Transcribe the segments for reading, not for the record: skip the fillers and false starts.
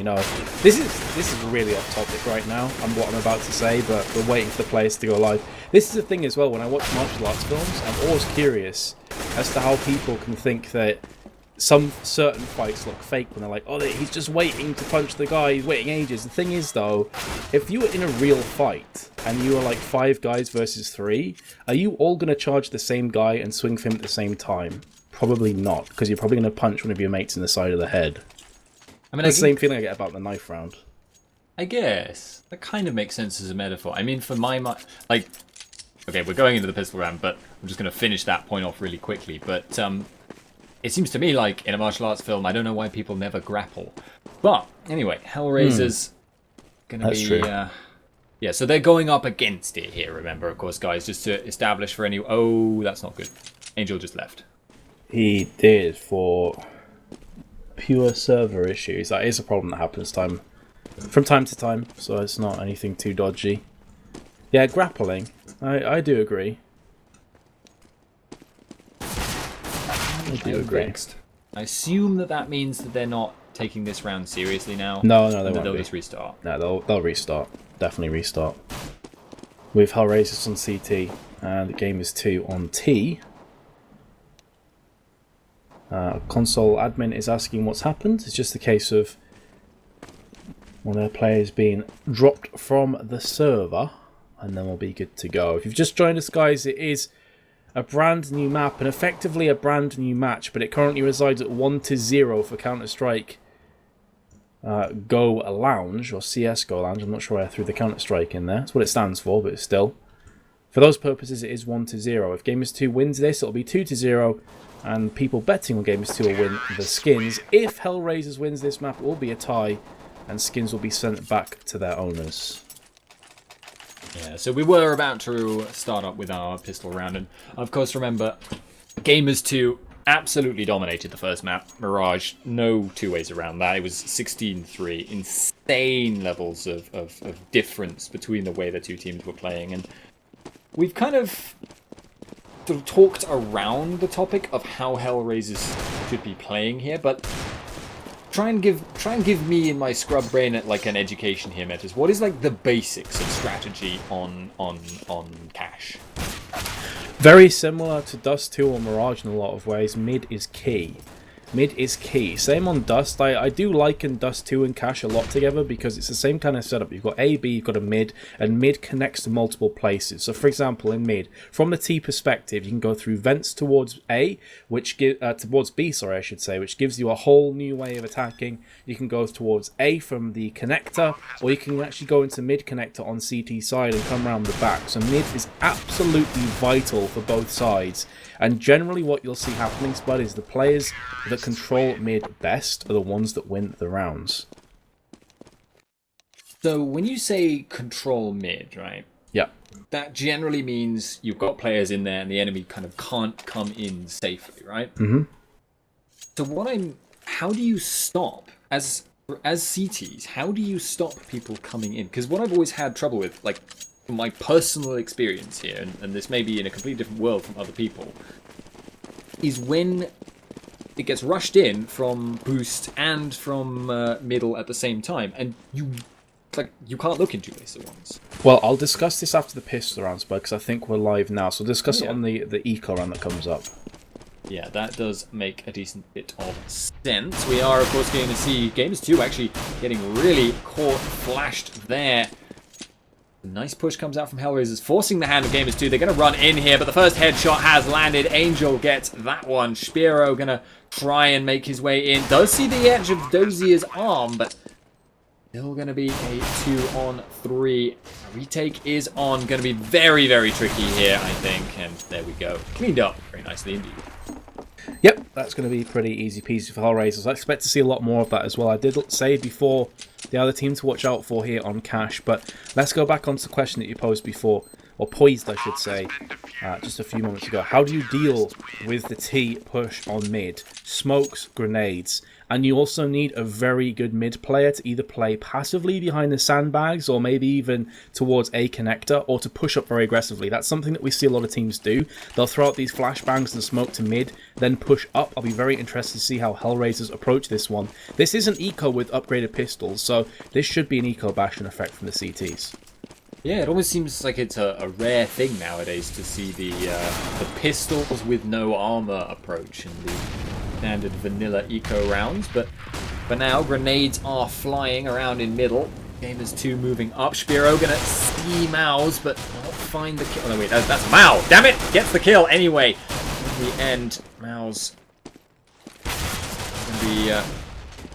You know, this is really off topic right now. What I'm about to say, but we're waiting for the players to go live. This is the thing as well. When I watch martial arts films, I'm always curious as to how people can think that some certain fights look fake when they're like, oh, he's just waiting to punch the guy. He's waiting ages. The thing is, though, if you were in a real fight and you were like 5 guys versus 3, are you all going to charge the same guy and swing for him at the same time? Probably not, because you're probably going to punch one of your mates in the side of the head. I mean, the same feeling I get about the knife round. I guess that kind of makes sense as a metaphor. I mean, for my like, okay, we're going into the pistol round, but I'm just going to finish that point off really quickly. But it seems to me like in a martial arts film, I don't know why people never grapple. But anyway, HellRaisers going to be, true. Yeah. So they're going up against it here. Remember, of course, guys, just to establish for any. Oh, that's not good. Angel just left. He did for pure server issues. That is a problem that happens from time to time, so it's not anything too dodgy. Yeah, grappling. I do agree. I do agree. Next. I assume that means that they're not taking this round seriously now. No, they won't. They'll just restart. No, they'll restart. Definitely restart. With HellRaisers on CT and Gamers2 on T. Console admin is asking what's happened. It's just a case of one of their players being dropped from the server, and then we'll be good to go. If you've just joined us, guys, it is a brand new map and effectively a brand new match, but it currently resides at 1-0 for Counter-Strike Go Lounge, or CSGO Lounge. I'm not sure why I threw the Counter-Strike in there. That's what it stands for, but still. For those purposes, it is 1-0. If Gamers2 wins this, it'll be 2-0. And people betting on Gamers2 will win the skins. If HellRaisers wins this map, it will be a tie, and skins will be sent back to their owners. Yeah, so we were about to start up with our pistol round, and of course, remember, Gamers2 absolutely dominated the first map. Mirage, no two ways around that. It was 16-3, insane levels of difference between the way the two teams were playing, and we've kind of talked around the topic of how HellRaisers should be playing here, but try and give me in my scrub brain like an education here, Metas. What is like the basics of strategy on Cash? Very similar to Dust 2 or Mirage in a lot of ways. Mid is key. Mid is key. Same on Dust. I do liken Dust 2 and Cash a lot together because it's the same kind of setup. You've got A, B, you've got a mid, and mid connects to multiple places. So for example, in mid, from the T perspective, you can go through vents towards A, towards B, sorry, I should say, which gives you a whole new way of attacking. You can go towards A from the connector, or you can actually go into mid connector on CT side and come around the back. So mid is absolutely vital for both sides. And generally what you'll see happening, Spud, is the players that control mid best are the ones that win the rounds. So when you say control mid, right? Yeah. That generally means you've got players in there and the enemy kind of can't come in safely, right? Mm-hmm. So how do you stop, as CTs, how do you stop people coming in? Because what I've always had trouble with, like, from my personal experience here, and this may be in a completely different world from other people, is when it gets rushed in from boost and from middle at the same time, and you can't look in two places at once. Well, I'll discuss this after the pistol rounds, because I think we're live now, so discuss it on the eco round that comes up. Yeah, that does make a decent bit of sense. We are, of course, going to see Gamers2 actually getting really caught, flashed there. A nice push comes out from HellRaisers, forcing the hand of Gamers2. They're going to run in here, but the first headshot has landed. Angel gets that one. Spiro going to try and make his way in. Does see the edge of Dozier's arm, but still going to be a 2-on-3. Retake is on. Going to be very, very tricky here, I think. And there we go. Cleaned up very nicely indeed. Yep, that's going to be pretty easy peasy for HellRaisers. I expect to see a lot more of that as well. I did say before the other team to watch out for here on Cash, but let's go back onto the question that you posed before. or poised, I should say, just a few moments ago. How do you deal with the T push on mid? Smokes, grenades. And you also need a very good mid player to either play passively behind the sandbags or maybe even towards a connector or to push up very aggressively. That's something that we see a lot of teams do. They'll throw out these flashbangs and smoke to mid, then push up. I'll be very interested to see how HellRaisers approach this one. This is an eco with upgraded pistols, so this should be an eco bastion effect from the CTs. Yeah, it almost seems like it's a rare thing nowadays to see the pistols with no armor approach and the standard vanilla eco rounds, but for now grenades are flying around in middle. Gamers2 moving up. Spiro gonna see Maus, but not find the kill. Oh no, wait, that's Mao. Damn it! Gets the kill anyway. In the end, Maus gonna be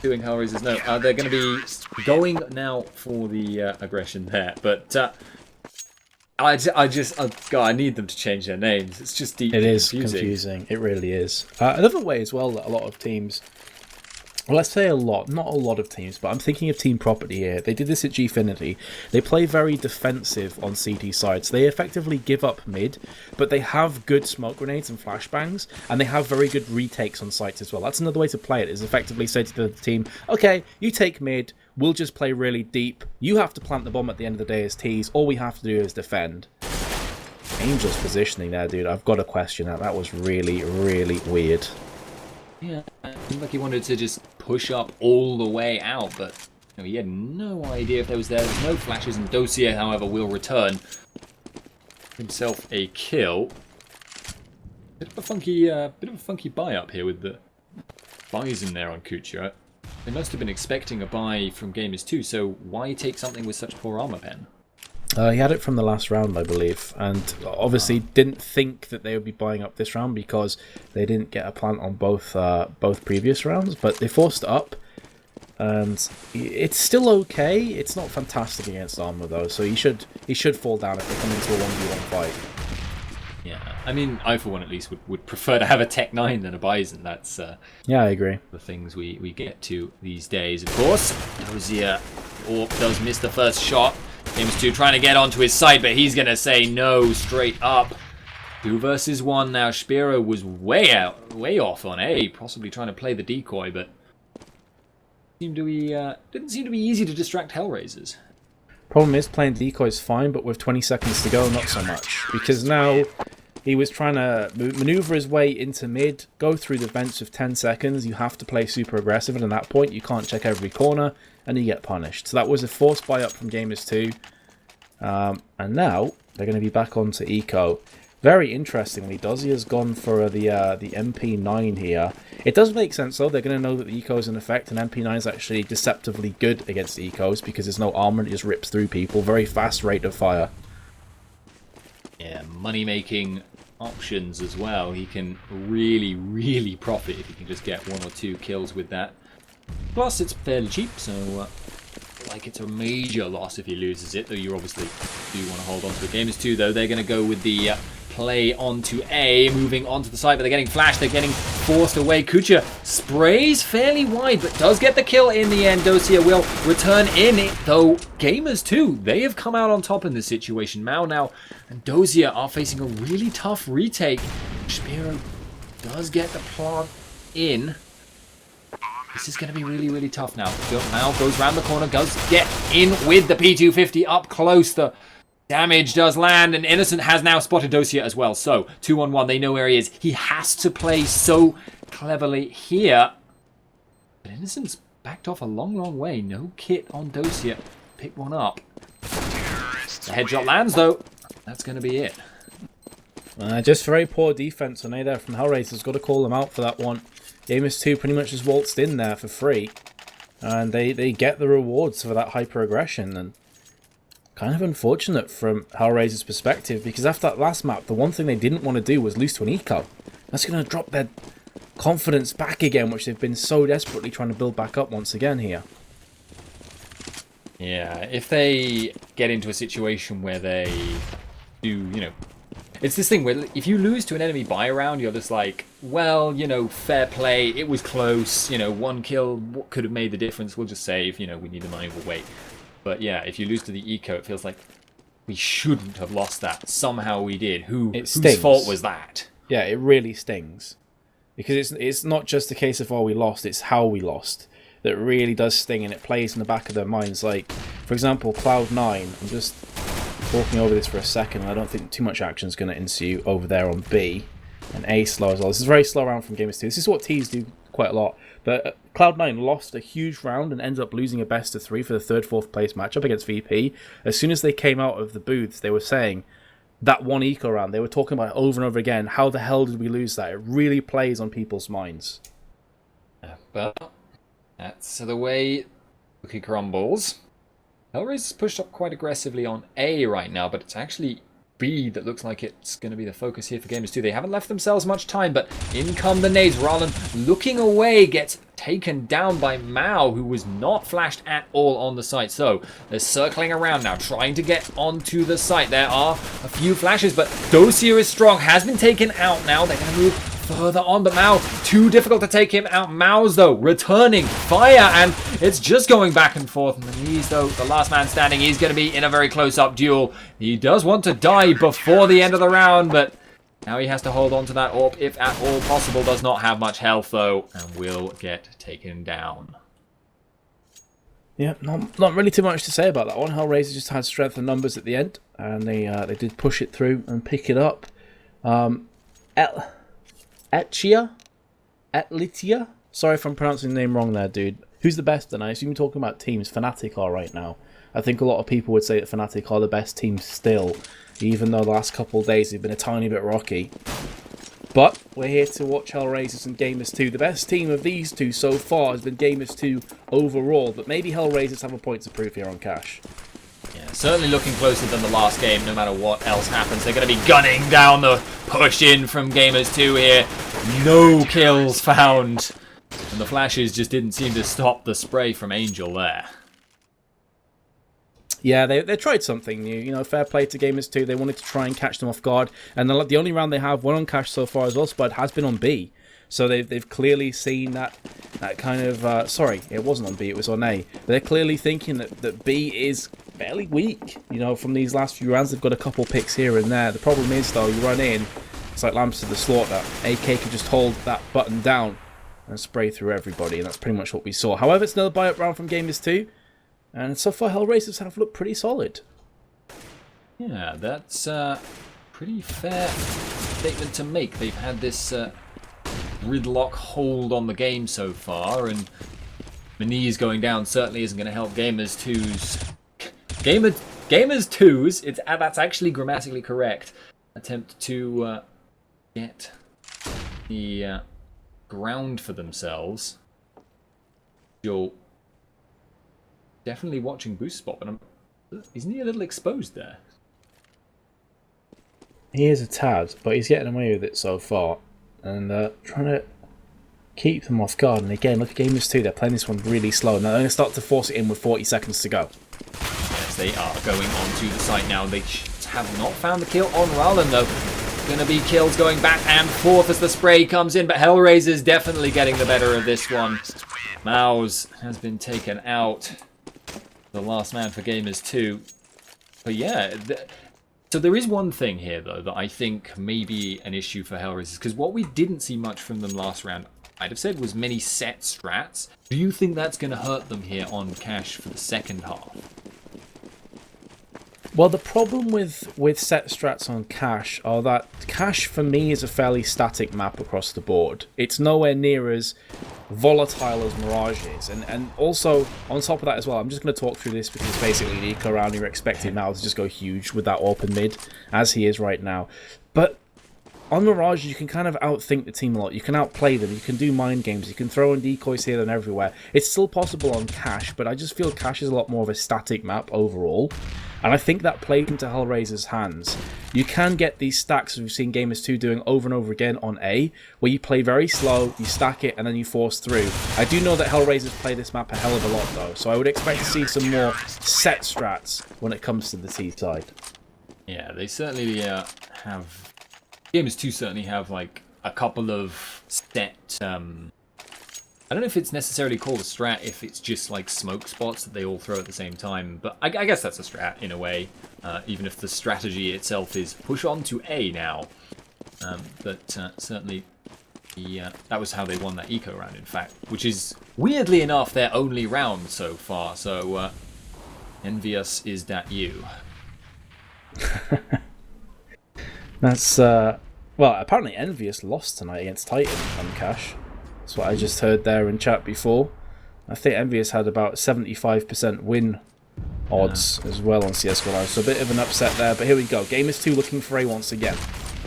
doing HellRaisers. No, they're gonna be going now for the aggression there, but God, I need them to change their names. It's just deeply confusing. It really is. Another way as well that a lot of teams, well, let's say a lot, not a lot of teams, but I'm thinking of Team Property here. They did this at Gfinity. They play very defensive on CT sides. They effectively give up mid, but they have good smoke grenades and flashbangs, and they have very good retakes on sites as well. That's another way to play it, is effectively say to the team, okay, you take mid, we'll just play really deep. You have to plant the bomb at the end of the day as T's. All we have to do is defend. Angel's positioning there, dude. I've got to question that. That was really, really weird. Yeah, it seemed like he wanted to just push up all the way out, but you know, he had no idea if there was there. There's no flashes, and Dossier, however, will return himself a kill. Bit of a funky buy up here with the Bison there on Kucha. They must have been expecting a buy from Gamers2, so why take something with such poor armor pen? He had it from the last round, I believe, and obviously didn't think that they would be buying up this round because they didn't get a plant on both previous rounds, but they forced it up, and it's still okay. It's not fantastic against armor though, so he should fall down if they come into a 1v1 fight. Yeah, I mean, I for one at least would prefer to have a Tech 9 than a Bison. That's yeah, I agree. The things we get to these days, of course. Dozier does miss the first shot. Gamers2 trying to get onto his side, but he's going to say no straight up. 2 versus 1 now. Spiro was way off on A, possibly trying to play the decoy, but didn't seem to be easy to distract HellRaisers. Problem is, playing decoy is fine, but with 20 seconds to go, not so much. Because now he was trying to maneuver his way into mid, go through the vents with 10 seconds. You have to play super aggressive, and at that point, you can't check every corner, and you get punished. So that was a forced buy up from Gamers2. And now, they're going to be back onto Eco. Very interestingly, Dozier has gone for the MP9 here. It does make sense though. They're going to know that the Eco is in effect, and MP9 is actually deceptively good against Ecos because there's no armor and it just rips through people. Very fast rate of fire. Yeah, money-making options as well. He can really, really profit if he can just get 1 or 2 kills with that. Plus, it's fairly cheap, so like it's a major loss if he loses it, though you obviously do want to hold on to the Gamers2, though. They're going to go with the play onto A, moving onto the side, but they're getting flashed, they're getting forced away. Kucha sprays fairly wide, but does get the kill in the end. Dossier will return in it, though Gamers2, they have come out on top in this situation. Mao now and Dozier are facing a really tough retake. Spiro does get the plant in. This is going to be really, really tough now. Mao goes round the corner, does get in with the P250 up close. The damage does land, and Innocent has now spotted Dossier as well. So, 2-on-1, they know where he is. He has to play so cleverly here. But Innocent's backed off a long, long way. No kit on Dossier. Pick one up. The headshot lands, though. That's going to be it. Just very poor defense on A there from HellRaisers. Got to call them out for that one. Gamers2 pretty much just waltzed in there for free. And they get the rewards for that hyper aggression. And kind of unfortunate from HellRaisers' perspective, because after that last map, the one thing they didn't want to do was lose to an eco. That's going to drop their confidence back again, which they've been so desperately trying to build back up once again here. Yeah, if they get into a situation where they do, you know, it's this thing where if you lose to an enemy buy round, you're just like, well, you know, fair play, it was close, you know, 1 kill, what could have made the difference? We'll just save, you know, we need the money, we'll wait. But yeah, if you lose to the eco, it feels like, We shouldn't have lost that. Somehow we did. Whose fault was that? Yeah, it really stings. Because it's not just a case of, oh, we lost, it's how we lost. That really does sting, and it plays in the back of their minds. Like, for example, Cloud9, I'm just talking over this for a second, and I don't think too much action is going to ensue over there on B. And A slow as well. This is a very slow round from Gamers2. This is what T's do quite a lot. But Cloud9 lost a huge round and ended up losing a best of 3 for the 3rd, 4th place matchup against VP. As soon as they came out of the booths, they were saying that one eco round, they were talking about it over and over again. How the hell did we lose that? It really plays on people's minds. But that's the way cookie crumbles. HellRaisers pushed up quite aggressively on A right now, but it's actually B that looks like it's going to be the focus here for Gamers2. They haven't left themselves much time, but in come the nades. Roland looking away, gets taken down by Mao, who was not flashed at all on the site. So they're circling around now, trying to get onto the site. There are a few flashes, but Dossier is strong, has been taken out now. They're going to move further on, but Mao, too difficult to take him out. Mao's, though, returning fire, and it's just going back and forth. And he's, though, the last man standing. He's going to be in a very close-up duel. He does want to die before the end of the round, but now he has to hold on to that orb, if at all possible. Does not have much health, though, and will get taken down. Yeah, not really too much to say about that one. HellRaisers just had strength and numbers at the end, and they did push it through and pick it up. Etlitia? Sorry if I'm pronouncing the name wrong there, dude. Who's the best then? I assume you're talking about teams. Fnatic are right now. I think a lot of people would say that Fnatic are the best team still, even though the last couple of days have been a tiny bit rocky. But we're here to watch HellRaisers and Gamers2. The best team of these two so far has been Gamers2 overall, but maybe HellRaisers have a point to prove here on Cash. Yeah, certainly looking closer than the last game, no matter what else happens. They're going to be gunning down the push in from Gamers2 here. No kills found. And the flashes just didn't seem to stop the spray from Angel there. Yeah, they tried something new. You know, fair play to Gamers2. They wanted to try and catch them off guard. And the only round they have won on Cash so far as well, Spud, has been on B. So they've clearly seen that kind of... sorry, it wasn't on B, it was on A. They're clearly thinking that B is fairly weak. You know, from these last few rounds, they've got a couple picks here and there. The problem is, though, you run in, it's like lambs to the slaughter. AK can just hold that button down and spray through everybody, and that's pretty much what we saw. However, it's another buy-up round from Gamers2, and so far, HellRaisers have looked pretty solid. Yeah, that's a pretty fair statement to make. They've had this gridlock hold on the game so far, and Maniz going down certainly isn't going to help Gamers2's... Gamers2's, that's actually grammatically correct, attempt to get the ground for themselves. You're definitely watching Boost Spot, but isn't he a little exposed there? He is a tad, but he's getting away with it so far. And trying to keep them off guard. And again, look at Gamers2, they're playing this one really slow. Now they're going to start to force it in with 40 seconds to go. Yes, they are going on to the site now. They have not found the kill on Rowland, though. Going to be kills going back and forth as the spray comes in, but HellRaisers definitely getting the better of this one. Maus has been taken out. The last man for Gamers2. But yeah, so there is one thing here, though, that I think may be an issue for HellRaisers, because what we didn't see much from them last round, I'd have said, was many set strats. Do you think that's going to hurt them here on Cash for the second half? Well, the problem with set strats on Cash are that Cash, for me, is a fairly static map across the board. It's nowhere near as volatile as Mirage is. And also, on top of that as well, I'm just going to talk through this because it's basically the eco round. You're expecting now to just go huge with that open mid, as he is right now. But on Mirage, you can kind of outthink the team a lot. You can outplay them. You can do mind games. You can throw in decoys here and everywhere. It's still possible on Cash, but I just feel Cash is a lot more of a static map overall. And I think that played into HellRaisers' hands. You can get these stacks we've seen Gamers2 doing over and over again on A, where you play very slow, you stack it, and then you force through. I do know that HellRaisers play this map a hell of a lot, though, so I would expect to see some more set strats when it comes to the T side. Yeah, they certainly have... Gamers2 certainly have, like, a couple of set I don't know if it's necessarily called a strat, if it's just like smoke spots that they all throw at the same time, but I guess that's a strat in a way, even if the strategy itself is push on to A now. But certainly that was how they won that eco round, in fact, which is, weirdly enough, their only round so far, so envious is that you. That's, well, apparently Envious lost tonight against Titan on Cash. That's what I just heard there in chat before. I think Envious had about 75% win odds as well on CSGO Live, so a bit of an upset there. But here we go. Gamers2 looking for A once again.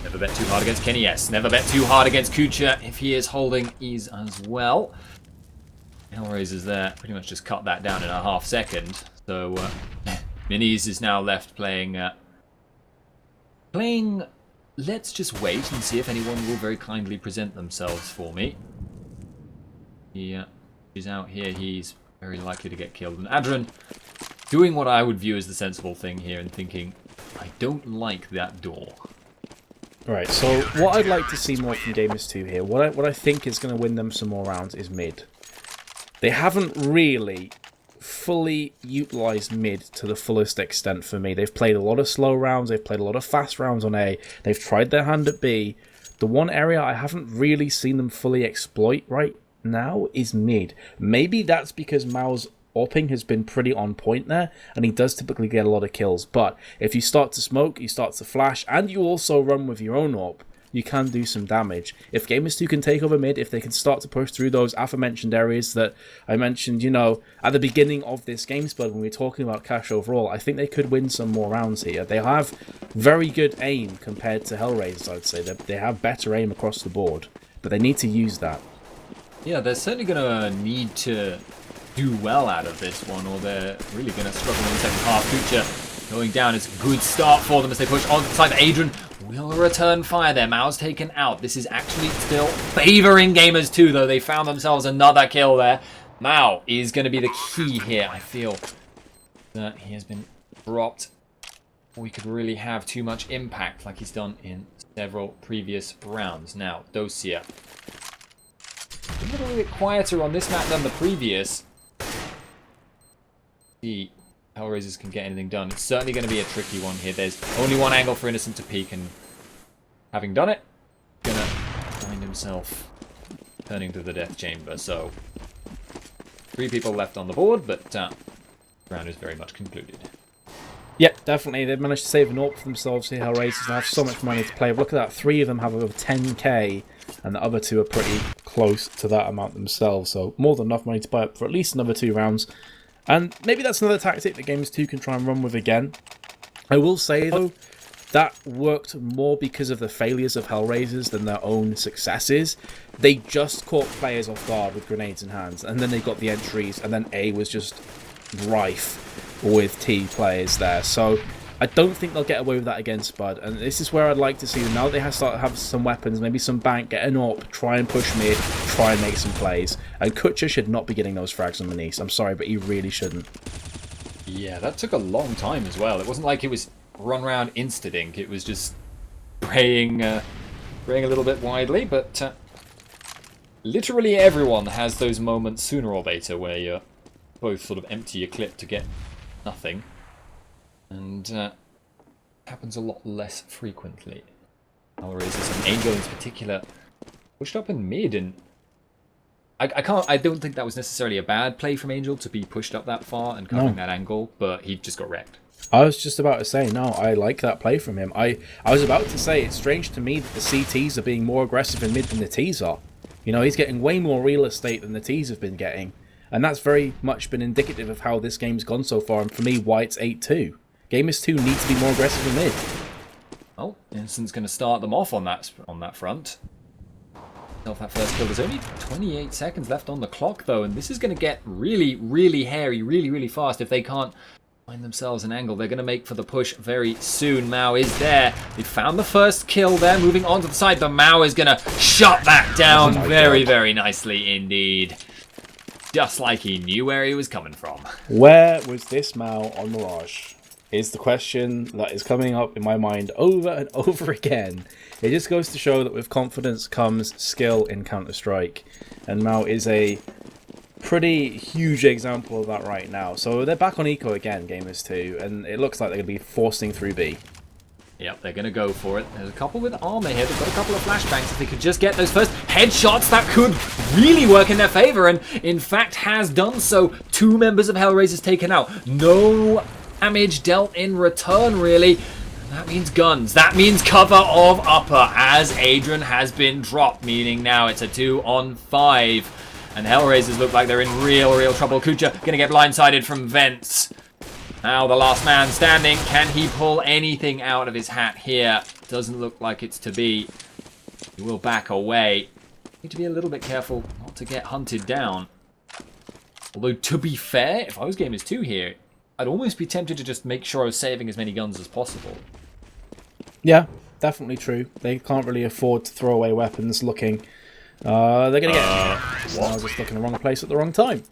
Never bet too hard against Kenny, yes. Never bet too hard against Kucha if he is holding ease as well. HellRaisers there pretty much just cut that down in a half second. So Minis is now left playing... Let's just wait and see if anyone will very kindly present themselves for me. He's out here, he's very likely to get killed. And Adrian doing what I would view as the sensible thing here and thinking, I don't like that door. Right, so what I'd like to see more from Gamers2 here, what I think is going to win them some more rounds is mid. They haven't really fully utilised mid to the fullest extent for me. They've played a lot of slow rounds, they've played a lot of fast rounds on A, they've tried their hand at B. The one area I haven't really seen them fully exploit right now is mid. Maybe that's because Mao's AWPing has been pretty on point there, and he does typically get a lot of kills. But if you start to smoke, you start to flash, and you also run with your own AWP, you can do some damage. If Gamers2 can take over mid, if they can start to push through those aforementioned areas that I mentioned, you know, at the beginning of this game split when we were talking about Cash overall, I think they could win some more rounds here. They have very good aim compared to HellRaisers, I'd say. They have better aim across the board, but they need to use that. Yeah, they're certainly going to need to do well out of this one, or they're really going to struggle in the second half. Kucha going down is a good start for them as they push on the side. Adrian will return fire there. Mao's taken out. This is actually still favouring Gamers2, though. They found themselves another kill there. Mao is going to be the key here. I feel that he has been dropped before he could really have too much impact like he's done in several previous rounds. Now, Dosia. A little bit quieter on this map than the previous. The HellRaisers can get anything done. It's certainly going to be a tricky one here. There's only one angle for Innocent to peek, and having done it, gonna find himself turning to the death chamber. So 3 people left on the board, but the round is very much concluded. Yep, definitely. They've managed to save an AWP for themselves here, HellRaisers. They have so much money to play. Look at that. 3 of them have over 10k, and the other 2 are pretty close to that amount themselves. So more than enough money to buy up for at least another 2 rounds. And maybe that's another tactic that Gamers2 can try and run with again. I will say, though, that worked more because of the failures of HellRaisers than their own successes. They just caught players off guard with grenades in hands, and then they got the entries, and then A was just rife with T players there. So I don't think they'll get away with that against Spud, and this is where I'd like to see them. Now that they have start to have some weapons, maybe some bank, get an AWP, try and push mid, try and make some plays. And Kucha should not be getting those frags on the knees. I'm sorry, but he really shouldn't. Yeah, that took a long time as well. It wasn't like it was run round insta-dink. It was just praying a little bit widely, but literally everyone has those moments sooner or later where you both sort of empty your clip to get nothing. And happens a lot less frequently. HellRaisers and Angel in particular pushed up in mid, and I don't think that was necessarily a bad play from Angel to be pushed up that far and covering that angle, but he just got wrecked. I was just about to say, no, I like that play from him. I was about to say, it's strange to me that the CTs are being more aggressive in mid than the Ts are. You know, he's getting way more real estate than the Ts have been getting. And that's very much been indicative of how this game's gone so far, and for me, why it's 8-2. Gamers2 need to be more aggressive in mid. Well, Innocent's going to start them off on that front. That first kill. There's only 28 seconds left on the clock, though, and this is going to get really, really hairy, really, really fast if they can't find themselves an angle. They're going to make for the push very soon. Mao is there. They found the first kill there. Moving on to the side, but Mao is going to shut that down very, very nicely indeed. Just like he knew where he was coming from. Where was this Mao on Mirage? is the question that is coming up in my mind over and over again. It just goes to show that with confidence comes skill in Counter-Strike. And Mao is a pretty huge example of that right now. So they're back on eco again, Gamers2, and it looks like they're going to be forcing through B. Yep, they're going to go for it. There's a couple with armor here. They've got a couple of flashbangs. If they could just get those first headshots, that could really work in their favor, and in fact has done so. 2 members of HellRaisers taken out. No damage dealt in return, really. That means guns. That means cover of upper, as Adrian has been dropped, meaning now it's a 2-on-5. And HellRaisers look like they're in real trouble. Kucha going to get blindsided from vents. Now the last man standing. Can he pull anything out of his hat here? Doesn't look like it's to be. He will back away. Need to be a little bit careful not to get hunted down. Although, to be fair, if I was Gamers2 here, I'd almost be tempted to just make sure I was saving as many guns as possible. Yeah, definitely true. They can't really afford to throw away weapons looking. They're going to get... I was just looking in the wrong place at the wrong time.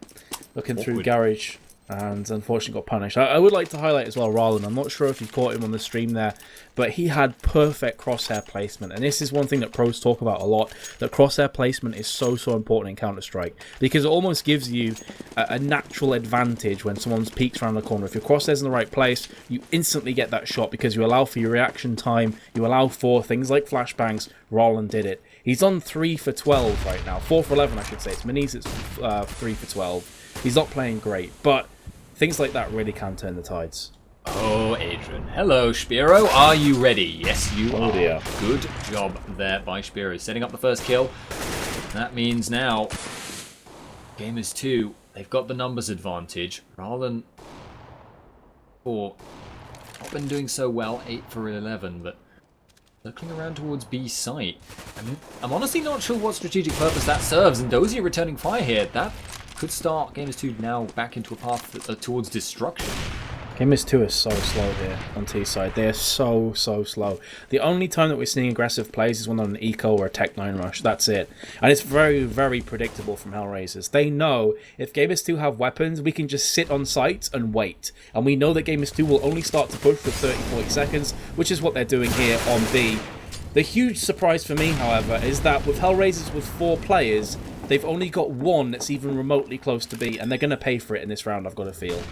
Looking through garage. And unfortunately got punished. I would like to highlight as well Rallen. I'm not sure if you caught him on the stream there, but he had perfect crosshair placement. And this is one thing that pros talk about a lot, that crosshair placement is so important in Counter-Strike, because it almost gives you a natural advantage when someone's peeks around the corner. If your crosshair's in the right place, you instantly get that shot because you allow for your reaction time, you allow for things like flashbangs. Rallen did it. He's on 3 for 12 right now. 4 for 11, I should say. It's Minis, it's 3 for 12. He's not playing great, but things like that really can turn the tides. Oh, Adrian. Hello, Spiro. Are you ready? Yes, you are. Dear. Good job there by Spiro. Setting up the first kill. That means now, Gamers2, they've got the numbers advantage. Rallen, not been doing so well, 8 for 11, but circling around towards B site. I'm honestly not sure what strategic purpose that serves, and Dozier returning fire here. That could start Gamers2 now back into a path towards destruction. Gamers2 is so slow here on T side. They are so slow. The only time that we're seeing aggressive plays is when on an eco or a Tech 9 rush. That's it. And it's very predictable from HellRaisers. They know if Gamers2 have weapons, we can just sit on site and wait. And we know that Gamers2 will only start to push for 30-40 seconds, which is what they're doing here on B. The huge surprise for me, however, is that with HellRaisers with 4 players, they've only got 1 that's even remotely close to B, and they're going to pay for it in this round, I've got to feel.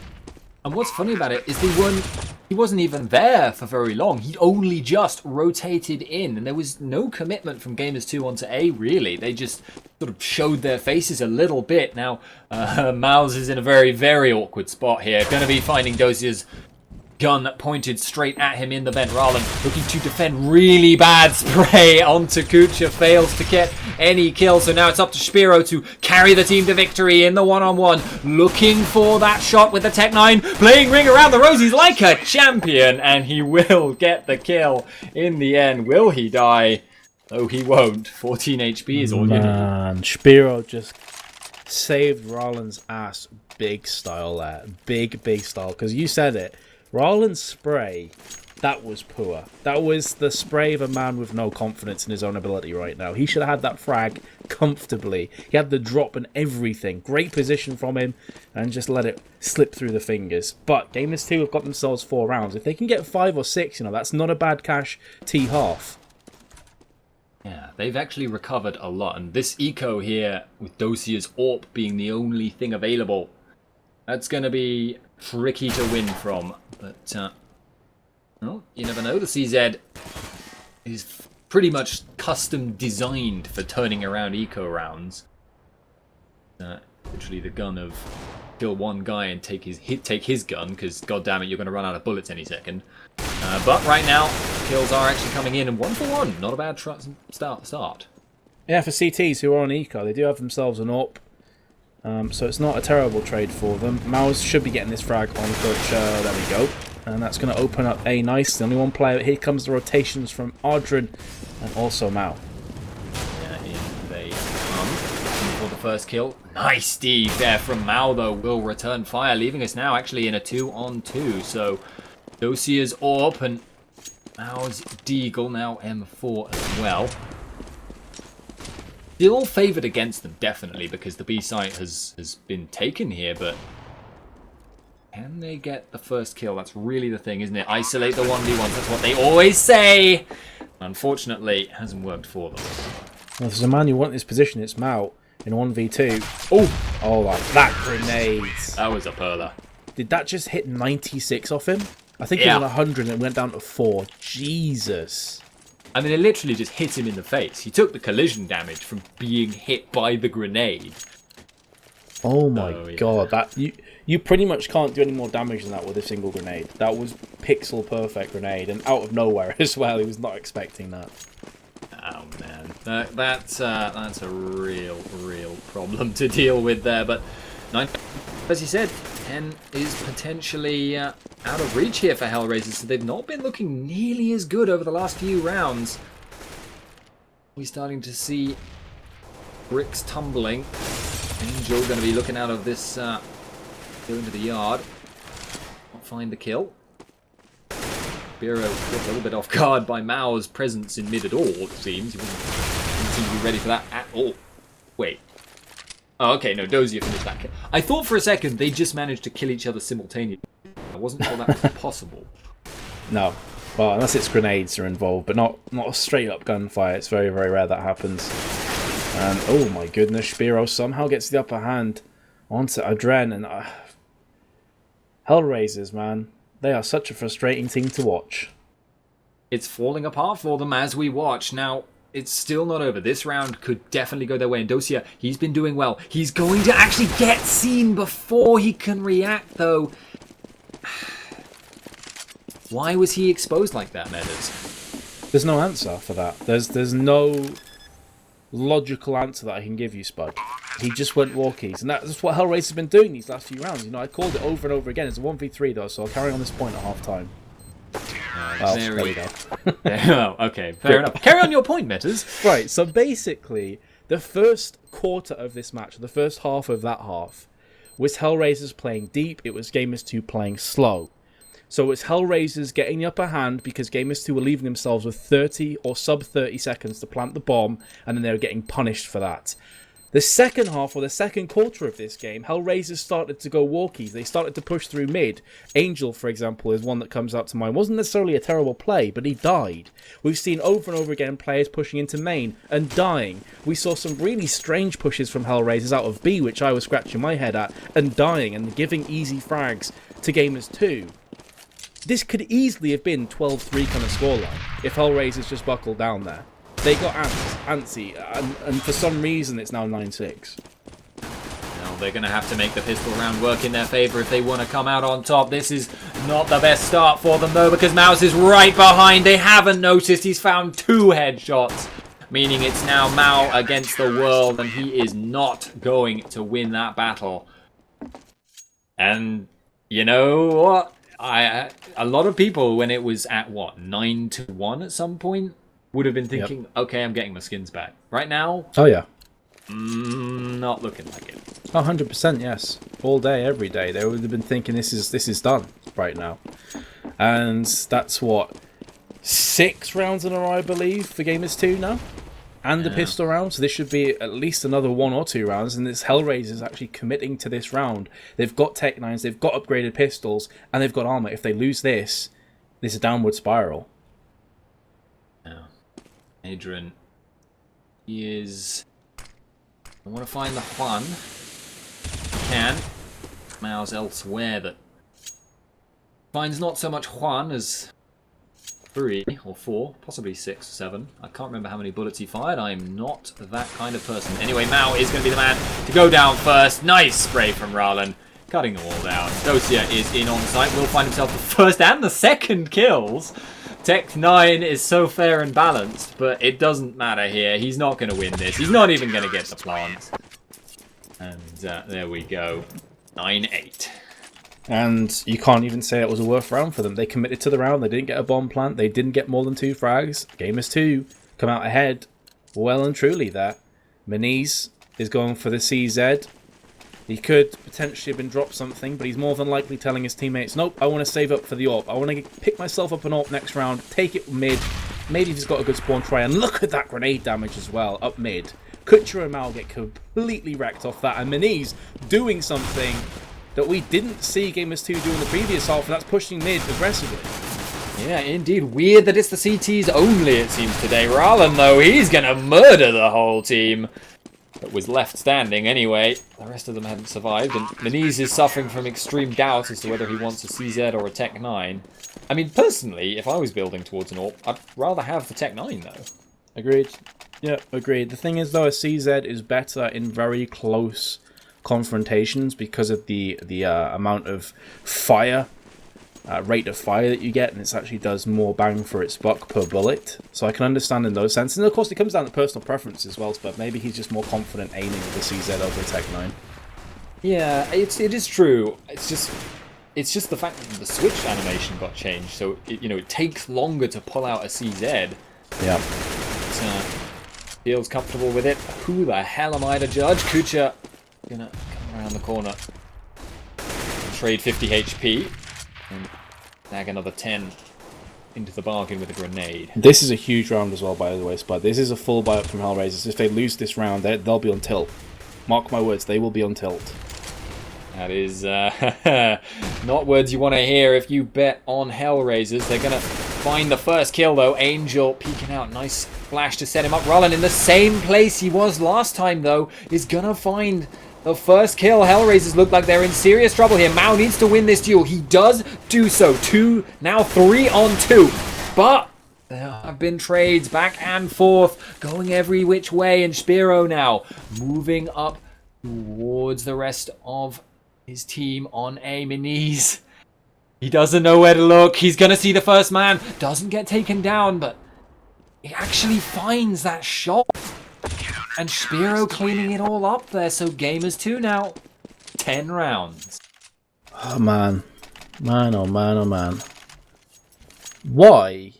And what's funny about it is he wasn't even there for very long. He only just rotated in, and there was no commitment from Gamers2 onto A, really. They just sort of showed their faces a little bit. Now, Miles is in a very awkward spot here. Going to be finding Dozier's gun pointed straight at him in the vent. Rallen looking to defend. Really bad spray onto Kucha. Fails to get any kill. So now it's up to Spiro to carry the team to victory in the one-on-one. Looking for that shot with the Tech 9. Playing ring around the rosies like a champion. And he will get the kill in the end. Will he die? Oh, he won't. 14 HP is all you need. Man, Spiro just saved Rallen's ass big style there. Big style. Because you said it. Rallen's spray, that was poor. That was the spray of a man with no confidence in his own ability right now. He should have had that frag comfortably. He had the drop and everything. Great position from him, and just let it slip through the fingers. But Gamers2 have got themselves 4 rounds. If they can get 5 or 6, that's not a bad cash T-half. Yeah, they've actually recovered a lot. And this eco here, with Dozier's AWP being the only thing available, that's going to be tricky to win from. But, well, you never know. The CZ is pretty much custom designed for turning around eco rounds. Literally the gun of kill one guy and take his gun, because goddammit, you're going to run out of bullets any second. But right now, kills are actually coming in, and 1 for 1. Not a bad start. Yeah, for CTs who are on eco, they do have themselves an AWP. So it's not a terrible trade for them. Mouse should be getting this frag on Coach. There we go. And that's going to open up A nice. The only one player. Here comes the rotations from Adrian and also Mao. Yeah, in they come for the first kill. Nice Steve there from Mao, though. Will return fire, leaving us now actually in a 2-on-2. So Dozier's AWP and Mao's Deagle, now M4 as well. Still favoured against them, definitely, because the B site has been taken here, but Can they get the first kill? That's really the thing, isn't it? Isolate the 1v1s. That's what they always say. Unfortunately, it hasn't worked for them. Well, if there's a man you want in this position, it's Mao in 1v2. Oh, that grenade. That was a perler. Did that just hit 96 off him? I think it was 100 and it went down to 4. Jesus. I mean, it literally just hit him in the face. He took the collision damage from being hit by the grenade. Oh my god, that you pretty much can't do any more damage than that with a single grenade. That was pixel perfect grenade, and out of nowhere as well. He was not expecting that. Oh man, that's a real problem to deal with there. But 9, as you said, 10 is potentially out of reach here for HellRaisers. So they've not been looking nearly as good over the last few rounds. We're starting to see bricks tumbling. Angel going to be looking out of this, go into the yard. Not find the kill. Biro caught a little bit off guard by Mao's presence in mid at all, it seems. He didn't seem to be ready for that at all. Wait. Oh, okay, no, Dozier finished that kill. I thought for a second they just managed to kill each other simultaneously. I wasn't sure that was possible. No. Well, unless it's grenades are involved, but not a straight up gunfire. It's very, very rare that happens. And oh my goodness, Spiro somehow gets the upper hand onto Adren, and HellRaisers, man, they are such a frustrating team to watch. It's falling apart for them as we watch. Now, it's still not over. This round could definitely go their way. And Dosia, he's been doing well. He's going to actually get seen before he can react, though. Why was he exposed like that, Meadows? There's no answer for that. There's no logical answer that I can give you, Spud. He just went walkies, and that's what HellRaisers has been doing these last few rounds. You know, I called it over and over again. It's a 1v3 though, so I'll carry on this point at half time. There we go. Oh, okay, fair enough. Carry on your point, Metas. Right, so basically, the first quarter of this match, the first half of that half, was HellRaisers playing deep. It was Gamers2 playing slow. So it's HellRaisers getting the upper hand because Gamers2 were leaving themselves with 30 or sub 30 seconds to plant the bomb, and then they were getting punished for that. The second half, or the second quarter of this game, HellRaisers started to go walkies. They started to push through mid. Angel, for example, is one that comes out to mind. Wasn't necessarily a terrible play, but he died. We've seen over and over again players pushing into main and dying. We saw some really strange pushes from HellRaisers out of B, which I was scratching my head at, and dying and giving easy frags to Gamers2. This could easily have been 12-3 kind of scoreline if HellRaisers just buckled down there. They got antsy, and for some reason it's now 9-6. Now they're going to have to make the pistol round work in their favour if they want to come out on top. This is not the best start for them though, because Mouse is right behind. They haven't noticed he's found 2 headshots, meaning it's now Mao against the world, and he is not going to win that battle. And you know what? A lot of people, when it was at what, 9-1 at some point, would have been thinking, okay, I'm getting my skins back. Right now, oh yeah, not looking like it. 100%, yes. All day, every day, they would have been thinking this is done right now. And that's what, 6 rounds in a row, I believe, for Gamers2 now, and the pistol round. So this should be at least another 1 or 2 rounds. And this HellRaisers actually committing to this round. They've got Tech 9s, they've got upgraded pistols, and they've got armor. If they lose this, this is a downward spiral. Adrian is... I want to find the Juan. Can. Mao's elsewhere that finds not so much Juan as 3 or 4, possibly 6 or 7. I can't remember how many bullets he fired. I'm not that kind of person. Anyway, Mao is going to be the man to go down first. Nice spray from Ralan, cutting them all down. Dosia is in on site. Will find himself the first and the second kills. Tech 9 is so fair and balanced, but it doesn't matter here. He's not going to win this. He's not even going to get the plant. And there we go. 9-8. And you can't even say it was a worth round for them. They committed to the round. They didn't get a bomb plant. They didn't get more than 2 frags. Gamers2 come out ahead well and truly there. Maniz is going for the CZ. He could potentially have been dropped something, but he's more than likely telling his teammates, nope, I want to save up for the AWP. I want to pick myself up an AWP next round, take it mid. Maybe if he's got a good spawn try, and look at that grenade damage as well, up mid. Kutcher and Mal get completely wrecked off that, and Maniz doing something that we didn't see Gamers2 do in the previous half, and that's pushing mid aggressively. Yeah, indeed. Weird that it's the CTs only, it seems, today. Rallen, though, he's going to murder the whole team that was left standing anyway. The rest of them hadn't survived, and Meniz is suffering from extreme doubt as to whether he wants a CZ or a Tech 9. I mean, personally, if I was building towards an AWP, I'd rather have the Tech 9, though. Agreed. Yeah, agreed. The thing is, though, a CZ is better in very close confrontations because of the amount of fire, rate of fire that you get, and it actually does more bang for its buck per bullet. So I can understand in those senses. And of course, it comes down to personal preference as well, but maybe he's just more confident aiming with the CZ over a Tech 9. Yeah, it is true. It's just the fact that the switch animation got changed, so it takes longer to pull out a CZ. Yeah. Feels comfortable with it. Who the hell am I to judge? Kucha gonna come around the corner, trade 50 HP, and snag another 10 into the bargain with a grenade. This is a huge round as well, by the way, Spud. This is a full buy-up from HellRaisers. If they lose this round, they'll be on tilt. Mark my words, they will be on tilt. That is not words you want to hear if you bet on HellRaisers. They're going to find the first kill, though. Angel peeking out. Nice flash to set him up. Rallen in the same place he was last time, though, is going to find the first kill. HellRaisers look like they're in serious trouble here. Mao needs to win this duel. He does do so. 2, now 3 on 2. But there have been trades back and forth, going every which way. And Spiro now moving up towards the rest of his team on A. Meniz. He doesn't know where to look. He's going to see the first man. Doesn't get taken down, but he actually finds that shot. And Spiro cleaning it all up there. So Gamers2 now 10 rounds. Oh, man. Man, oh, man, oh, man. Why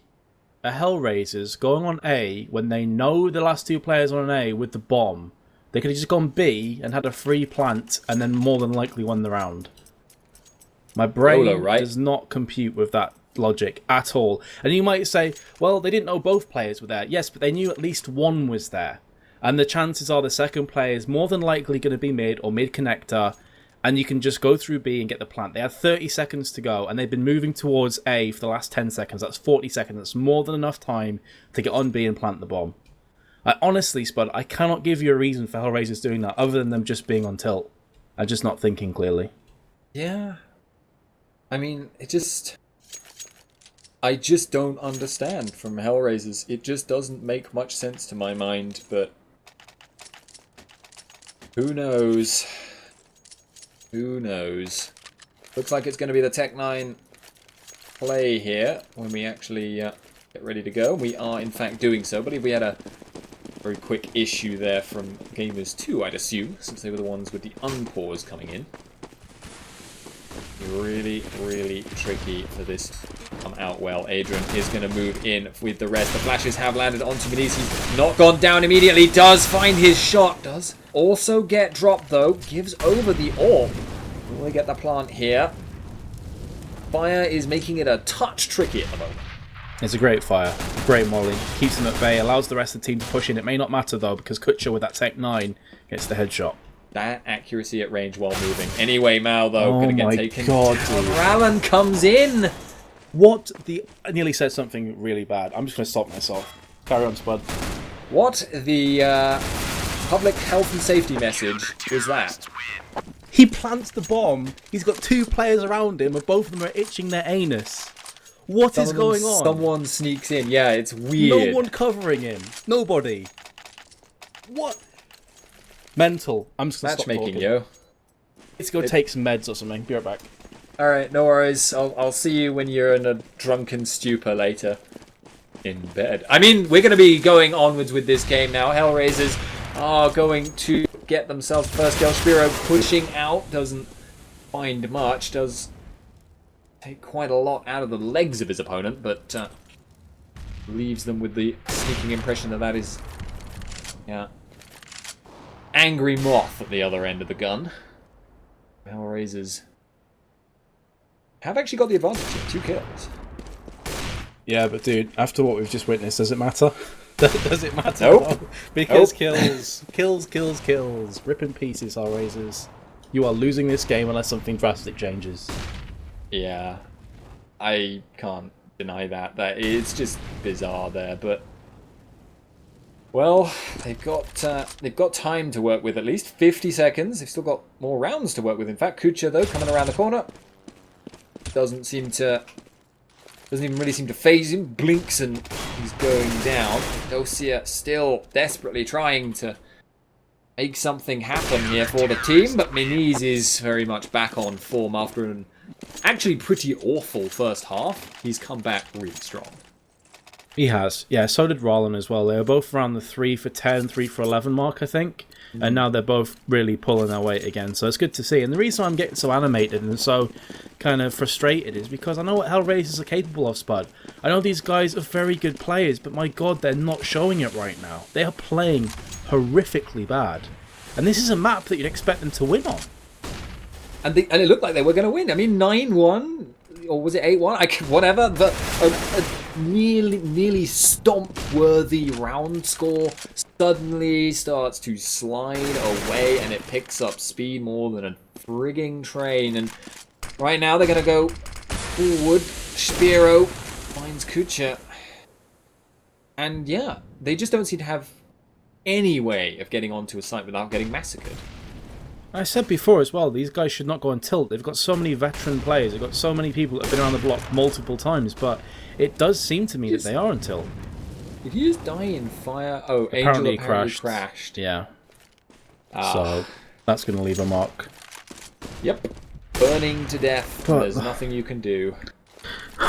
are HellRaisers going on A when they know the last 2 players on an A with the bomb? They could have just gone B and had a free plant and then more than likely won the round. My brain does not compute with that logic at all. And you might say, well, they didn't know both players were there. Yes, but they knew at least one was there. And the chances are the second player is more than likely going to be mid or mid connector. And you can just go through B and get the plant. They had 30 seconds to go and they've been moving towards A for the last 10 seconds. That's 40 seconds. That's more than enough time to get on B and plant the bomb. I honestly, Spud, I cannot give you a reason for HellRaisers doing that other than them just being on tilt. I'm just not thinking clearly. Yeah. I mean, I just don't understand from HellRaisers. It just doesn't make much sense to my mind, but who knows? Who knows? Looks like it's going to be the Tech 9 play here when we actually get ready to go. We are, in fact, doing so. But if we had a very quick issue there from Gamers2, I'd assume, since they were the ones with the unpause coming in. Really, really tricky for this to come out well. Adrian is going to move in with the rest. The flashes have landed onto Meniz. He's not gone down immediately. Does find his shot. Does also get dropped, though. Gives over the AWP. Will they get the plant here? Fire is making it a touch tricky at the moment. It's a great fire. Great molly. Keeps them at bay. Allows the rest of the team to push in. It may not matter, though, because Kucha with that Tech 9 gets the headshot. That accuracy at range while moving. Anyway, Mao, though, going to get taken God, down. Rallen comes in. What the... I nearly said something really bad. I'm just going to stop myself. Carry on, Spud. What the public health and safety message was that? He plants the bomb. He's got 2 players around him, and both of them are itching their anus. What is going on? Someone sneaks in. Yeah, it's weird. No one covering him. Nobody. What? Mental. I'm just going to stop talking. Yo. Let's go take some meds or something. Be right back. Alright, no worries. I'll see you when you're in a drunken stupor later. In bed. I mean, we're going to be going onwards with this game now. HellRaisers are going to get themselves first kill. Spiro pushing out. Doesn't find much. Does take quite a lot out of the legs of his opponent, but leaves them with the sneaking impression that that is... Yeah. Angry Moth at the other end of the gun. HellRaisers have actually got the advantage here. 2 kills. Yeah, but dude, after what we've just witnessed, does it matter? Does it matter? Nope. Because kills. Rip in pieces, HellRaisers. You are losing this game unless something drastic changes. Yeah, I can't deny that. That it's just bizarre there, but well, they've got time to work with, at least 50 seconds. They've still got more rounds to work with. In fact, Kucha though coming around the corner doesn't even really seem to phase him. Blinks and he's going down. Dosia still desperately trying to make something happen here for the team, but Miniz is very much back on form after an actually pretty awful first half. He's come back really strong. He has. Yeah, so did Rollin as well. They were both around the 3 for 10, 3 for 11 mark, I think. And now they're both really pulling their weight again. So it's good to see. And the reason I'm getting so animated and so kind of frustrated is because I know what HellRaisers are capable of, Spud. I know these guys are very good players, but my god, they're not showing it right now. They are playing horrifically bad. And this is a map that you'd expect them to win on. And it looked like they were going to win. I mean, 9-1, or was it 8-1? Whatever. But a nearly stomp-worthy round score suddenly starts to slide away, and it picks up speed more than a frigging train. And right now they're going to go forward. Spiro finds Kucha. And yeah, they just don't seem to have any way of getting onto a site without getting massacred. I said before as well, these guys should not go on tilt. They've got so many veteran players. They've got so many people that have been around the block multiple times, but it does seem to me that they are on tilt. Did he just die in fire? Oh, Angel apparently crashed. Yeah. So that's going to leave a mark. Yep. Burning to death. But there's nothing you can do.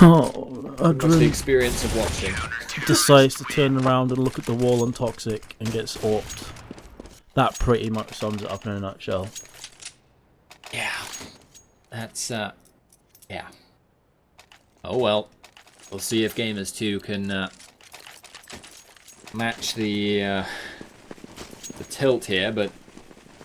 Oh, What's the experience of watching? Decides to turn around and look at the wall on Toxic and gets orped. That pretty much sums it up in a nutshell. Yeah. That's, yeah. Oh well. We'll see if Gamers2 can, match the tilt here, but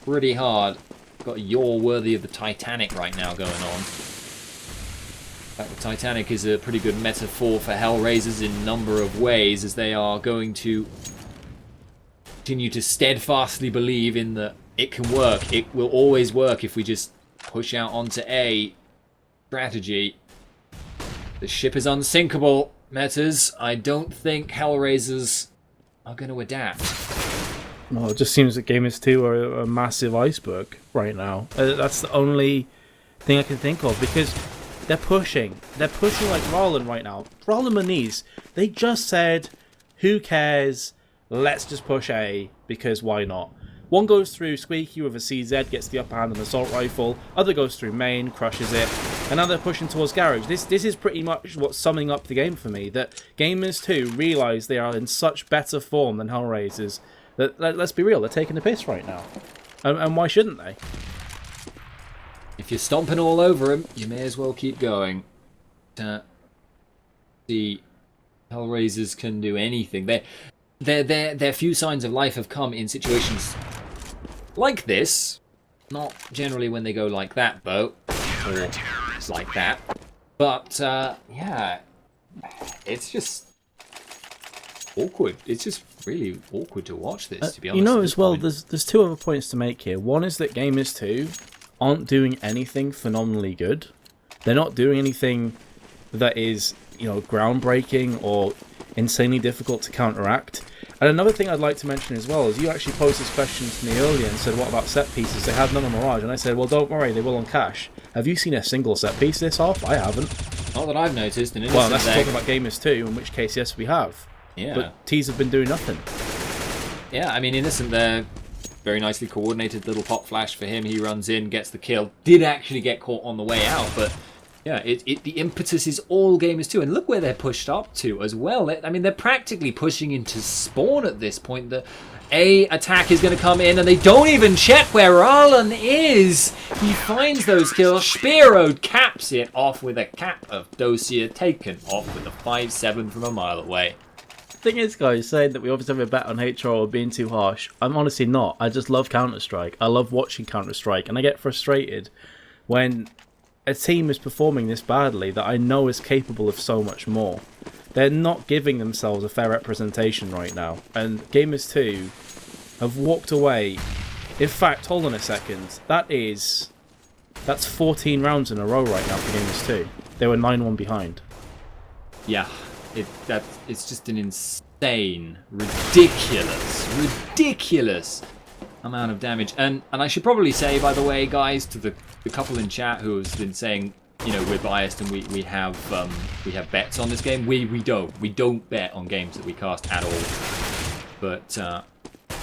pretty hard. Got You're worthy of the Titanic right now going on. In fact, the Titanic is a pretty good metaphor for HellRaisers in a number of ways, as they are going to continue to steadfastly believe in that it can work. It will always work if we just push out onto A strategy. The ship is unsinkable, Metas. I don't think HellRaisers are going to adapt. Well, it just seems that Gamers2 are a massive iceberg right now. That's the only thing I can think of, because they're pushing. They're pushing like Rollin right now. Rollin Moniz, they just said, who cares? Let's just push A, because why not? One goes through Squeaky with a CZ, gets the upper hand on the assault rifle. Other goes through main, crushes it. And now they're pushing towards Garage. This is pretty much what's summing up the game for me. That Gamers2 realise they are in such better form than HellRaisers. That, let's be real, they're taking the piss right now. And why shouldn't they? If you're stomping all over them, you may as well keep going. The HellRaisers can do anything. Their few signs of life have come in situations like this. Not generally when they go like that, though. Or like that. But, yeah. It's just awkward. It's just really awkward to watch this, to be honest. You know, as well, there's two other points to make here. One is that Gamers2 aren't doing anything phenomenally good. They're not doing anything that is, you know, groundbreaking or insanely difficult to counteract. And another thing I'd like to mention as well is you actually posed this question to me earlier and said, what about set pieces? They had none on Mirage. And I said, well, don't worry, they will on Cash. Have you seen a single set piece this half? I haven't. Not that I've noticed. Well, that's talking about Gamers2, in which case, yes, we have. Yeah. But T's have been doing nothing. Yeah, I mean, Innocent there, very nicely coordinated little pop flash for him. He runs in, gets the kill. Did actually get caught on the way out, but yeah, the impetus is all Gamers2. And look where they're pushed up to as well. I mean, they're practically pushing into spawn at this point. The A attack is going to come in, and they don't even check where Arlen is. He finds those kills. Spiro caps it off with a cap of Dosia, taken off with a 5-7 from a mile away. The thing is, guys, saying that we obviously have a bet on HR or being too harsh, I'm honestly not. I just love Counter-Strike. I love watching Counter-Strike, and I get frustrated when a team is performing this badly that I know is capable of so much more. They're not giving themselves a fair representation right now, and Gamers2 have walked away In fact, hold on a second. That's 14 rounds in a row right now for Gamers2. They were 9-1 behind. Yeah, it's just an insane, ridiculous amount of damage. And I should probably say, by the way, guys, to the couple in chat who has been saying, you know, we're biased and we have bets on this game. We don't bet on games that we cast at all. But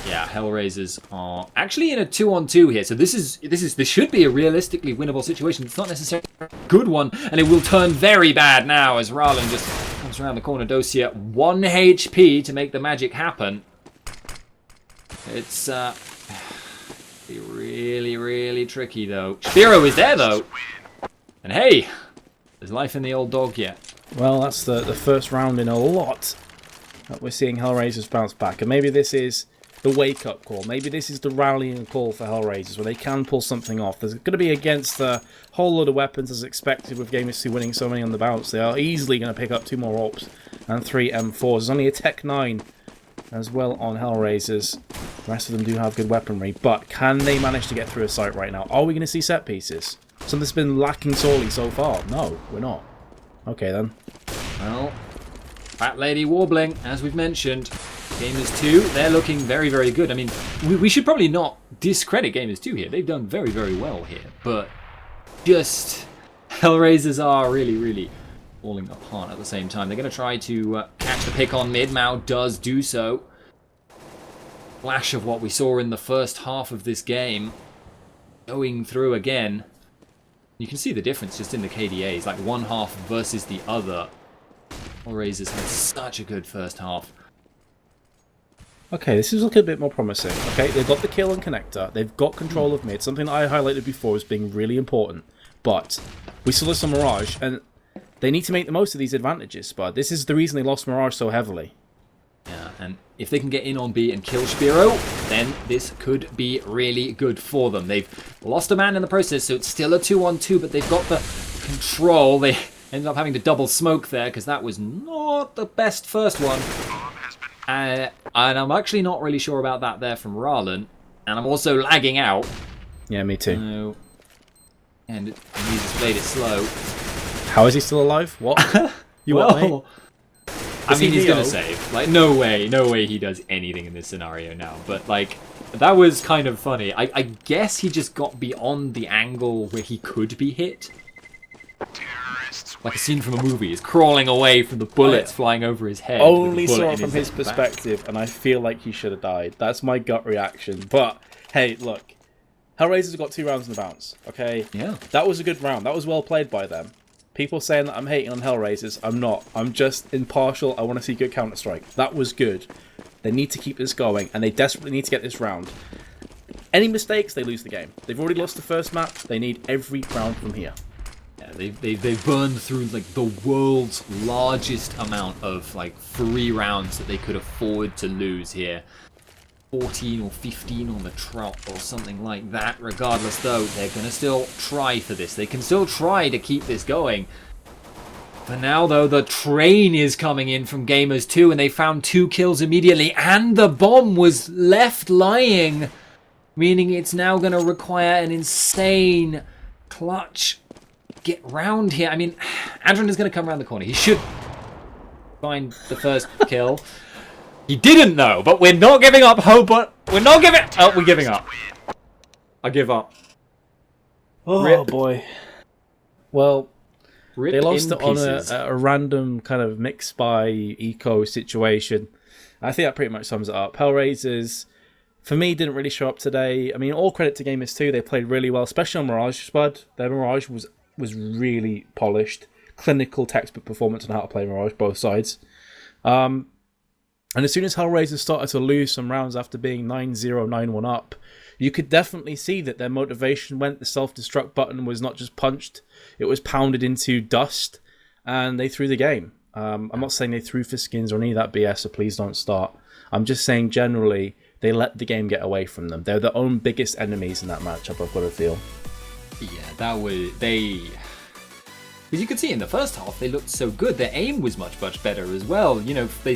yeah, HellRaisers are actually in a 2-on-2 here. So this should be a realistically winnable situation. It's not necessarily a good one, and it will turn very bad now as Rallen just comes around the corner. Dosia 1 HP to make the magic happen. It's really tricky though. Spiro is there though. And hey, there's life in the old dog yet. Well, that's the first round in a lot that we're seeing HellRaisers bounce back. And maybe this is the wake-up call. Maybe this is the rallying call for HellRaisers, where they can pull something off. There's going to be against a whole lot of weapons as expected with Gamers2 winning so many on the bounce. They are easily going to pick up 2 more AWPs and 3 M4s. There's only a Tech 9 as well on HellRaisers. The rest of them do have good weaponry, but can they manage to get through a site right now? Are we going to see set pieces? Something's been lacking sorely so far. No, we're not. Okay then. Well, Fat Lady Warbling, as we've mentioned. Gamers2, they're looking very good. I mean, we should probably not discredit Gamers2 here. They've done very well here. But just HellRaisers are really falling apart at the same time. They're going to try to catch the pick on mid. Mao does do so. Flash of what we saw in the first half of this game. Going through again. You can see the difference just in the KDAs. Like one half versus the other. HellRaisers had such a good first half. Okay, this is looking a bit more promising. Okay, they've got the kill and connector. They've got control of mid, something that I highlighted before as being really important. But we still have some Mirage, and they need to make the most of these advantages, Spud. This is the reason they lost Mirage so heavily. Yeah, and if they can get in on B and kill Spiro, then this could be really good for them. They've lost a man in the process, so it's still a 2-on-2, but they've got the control. They ended up having to double smoke there, because that was not the best first one. And I'm actually not really sure about that there from Rallen. And I'm also lagging out. Yeah, me too. And he's just played it slow. How is he still alive? What? You well, what, mate? I mean, he's going to save. Like, no way he does anything in this scenario now. But, like, that was kind of funny. I guess he just got beyond the angle where he could be hit. Like a scene from a movie. He's crawling away from the bullets flying over his head. Only saw it from his perspective, and I feel like he should have died. That's my gut reaction. But, hey, look. HellRaisers got 2 rounds in the bounce, okay? Yeah. That was a good round. That was well played by them. People saying that I'm hating on HellRaisers, I'm not. I'm just impartial. I want to see good Counter-Strike. That was good. They need to keep this going, and they desperately need to get this round. Any mistakes, they lose the game. They've already lost the first map. They need every round from here. Yeah, they've burned through like the world's largest amount of like free rounds that they could afford to lose here. 14 or 15 on the trot or something like that. Regardless though, they're going to still try for this. They can still try to keep this going. For now though, the train is coming in from Gamers2 and they found 2 kills immediately and the bomb was left lying. Meaning it's now going to require an insane clutch get round here. I mean, Adrian is going to come around the corner. He should find the first kill. He didn't though, but we're not giving up hope. But we're not giving. Oh, we're giving up. I give up. Oh Rip. Boy. Well, Rip they lost it on pieces. a random kind of mix by eco situation. I think that pretty much sums it up. HellRaisers, for me, didn't really show up today. I mean, all credit to Gamers2. They played really well, especially on Mirage, Spud. Their Mirage was really polished. Clinical textbook performance on how to play Mirage, both sides. And as soon as HellRaisers started to lose some rounds after being 9-0, 9-1 up, you could definitely see that their motivation went. The self-destruct button was not just punched, it was pounded into dust, and they threw the game. I'm not saying they threw for skins or any of that BS, so please don't start. I'm just saying generally, they let the game get away from them. They're their own biggest enemies in that matchup, I've got to feel. Yeah, that was... As you could see in the first half, they looked so good. Their aim was much better as well. You know, they